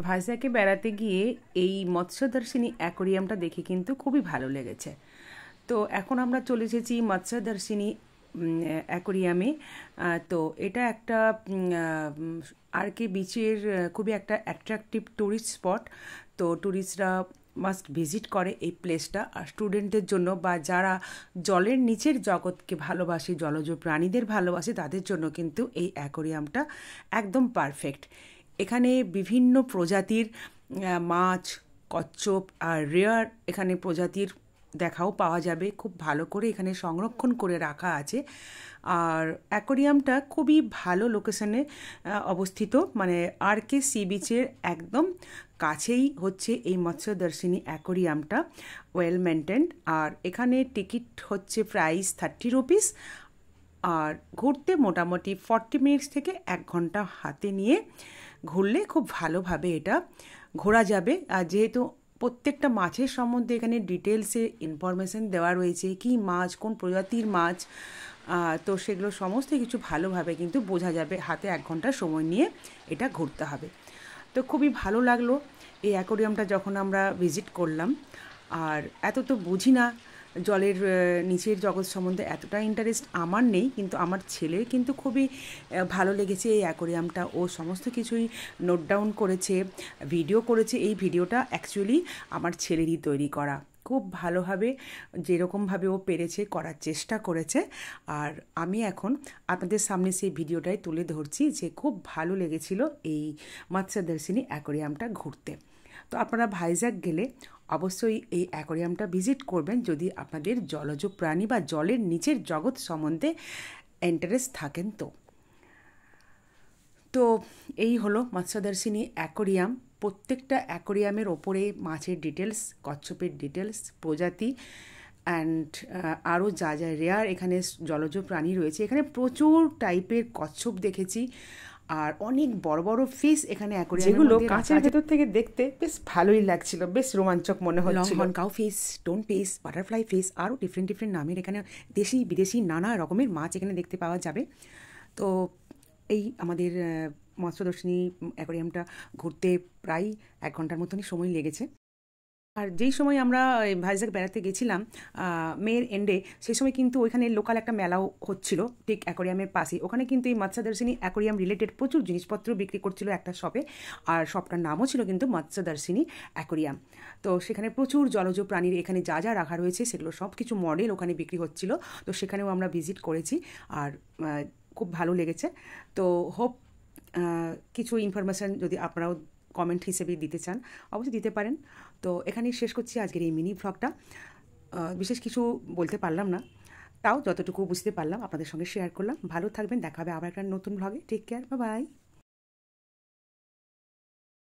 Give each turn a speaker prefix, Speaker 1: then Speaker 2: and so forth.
Speaker 1: ভাইজ্যাগে বেড়াতে গিয়ে এই মৎস্যদর্শিনী অ্যাকোরিয়ামটা দেখে কিন্তু খুবই ভালো লেগেছে। তো এখন আমরা চলে এসেছি মৎস্যদর্শিনী অ্যাকোরিয়ামে। তো এটা একটা আর কে বিচের খুবই একটা অ্যাট্রাকটিভ ট্যুরিস্ট স্পট। তো ট্যুরিস্টরা মাস্ট ভিজিট করে এই প্লেসটা। আর স্টুডেন্টদের জন্য বা যারা জলের নিচের জগৎকে ভালোবাসে, জলজ প্রাণীদের ভালোবাসে, তাদের জন্য কিন্তু এই অ্যাকোরিয়ামটা একদম পারফেক্ট। এখানে বিভিন্ন প্রজাতির মাছ, কচ্ছপ আর রেয়ার এখানে প্রজাতির দেখাও পাওয়া যাবে। খুব ভালো করে এখানে সংরক্ষণ করে রাখা আছে। আর অ্যাকোরিয়ামটা খুবই ভালো লোকেশনে অবস্থিত, মানে আর কে সি বিচের একদম কাছেই হচ্ছে এই মৎস্যদর্শিনী অ্যাকোরিয়ামটা, ওয়েল মেনটেন্ড। আর এখানে টিকিট হচ্ছে প্রাইস 30 রুপিস। আর ঘুরতে মোটামুটি 40 মিনিটস থেকে 1 ঘন্টা হাতে নিয়ে ঘুরলে খুব ভালোভাবে এটা ঘোরা যাবে। আর যেহেতু প্রত্যেকটা মাছের সম্বন্ধে এখানে ডিটেলসে ইনফরমেশন দেওয়া রয়েছে, কী মাছ, কোন প্রজাতির মাছ, তো সেগুলো সমস্ত কিছু ভালোভাবে কিন্তু বোঝা যাবে। হাতে 1 ঘন্টা সময় নিয়ে এটা ঘুরতে হবে। তো খুবই ভালো লাগলো এই অ্যাকোরিয়ামটা যখন আমরা ভিজিট করলাম। আর এত তো বুঝি না জলের নিচের জগৎ সম্বন্ধে, এতটা ইন্টারেস্ট আমার নেই, কিন্তু আমার ছেলের কিন্তু খুবই ভালো লেগেছে এই অ্যাকোরিয়ামটা। ও সমস্ত কিছুই নোট ডাউন করেছে, ভিডিও করেছে। এই ভিডিওটা অ্যাকচুয়ালি আমার ছেলেরই তৈরি করা। খুব ভালোভাবে যেরকমভাবে ও পেরেছে করার চেষ্টা করেছে। আর আমি এখন আপনাদের সামনে সেই ভিডিওটাই তুলে ধরছি যে খুব ভালো লেগেছিল এই মৎস্যদর্শিনী অ্যাকোরিয়ামটা ঘুরতে। তো আপনারা ভাইজ্যাগ গেলে অবশ্যই এই অ্যাকোরিয়ামটা ভিজিট করবেন যদি আপনাদের জলজ প্রাণী বা জলের নিচের জগৎ সম্বন্ধে ইন্টারেস্ট থাকেন। তো এই হলো মৎস্যদর্শিনী অ্যাকোরিয়াম। প্রত্যেকটা অ্যাকোরিয়ামের ওপরে মাছের ডিটেলস, কচ্ছপের ডিটেলস, প্রজাতি অ্যান্ড আরও যা যা রেয়ার এখানে জলজ প্রাণী রয়েছে। এখানে প্রচুর টাইপের কচ্ছপ দেখেছি। আর অনেক বড় বড় ফিশ এখানে অ্যাকোরিয়ামের
Speaker 2: যেগুলো
Speaker 1: মধ্যে
Speaker 2: কাঁচের ভেতর থেকে দেখতে বেশ ভালোই লাগছিল, বেশ রোমাঞ্চক মনে হচ্ছিল।
Speaker 1: Longhorn cow fish, stone fish, butterfly fish, আরও ডিফারেন্ট ডিফারেন্ট নামের এখানে দেশি বিদেশি নানা রকমের মাছ এখানে দেখতে পাওয়া যাবে। তো এই আমাদের মৎস্যদর্শিনী অ্যাকোরিয়ামটা ঘুরতে প্রায় 1 ঘন্টার মতনই সময় লেগেছে। আর যেই সময় আমরা ভাইজ্যাগ বেড়াতে গেছিলাম মের এন্ডে, সেই সময় কিন্তু ওইখানে লোকাল একটা মেলাও হচ্ছিল ঠিক অ্যাকোরিয়ামের পাশেই। ওখানে কিন্তু এই মৎস্যদর্শিনী অ্যাকোরিয়াম রিলেটেড প্রচুর জিনিসপত্র বিক্রি করছিল একটা শপে। আর শপটার নামও ছিল কিন্তু মৎস্যদর্শিনী অ্যাকোরিয়াম। তো সেখানে প্রচুর জলজ প্রাণীর এখানে যা যা রাখা রয়েছে সেগুলো সব কিছু মডেল ওখানে বিক্রি হচ্ছিল। তো সেখানেও আমরা ভিজিট করেছি আর খুব ভালো লেগেছে। তো হোপ কিছু ইনফরমেশান যদি আপনারাও কমেন্ট হিসেবে দিতে চান অবশ্যই দিতে পারেন। তো এখানেই শেষ করছি আজকের এই মিনি ভ্লগটা। বিশেষ কিছু বলতে পারলাম না, তাও যতটুকু বুঝতে পারলাম আপনাদের সঙ্গে শেয়ার করলাম। ভালো থাকবেন, দেখা হবে আবার একটা নতুন ভ্লগে। Take care, bye by.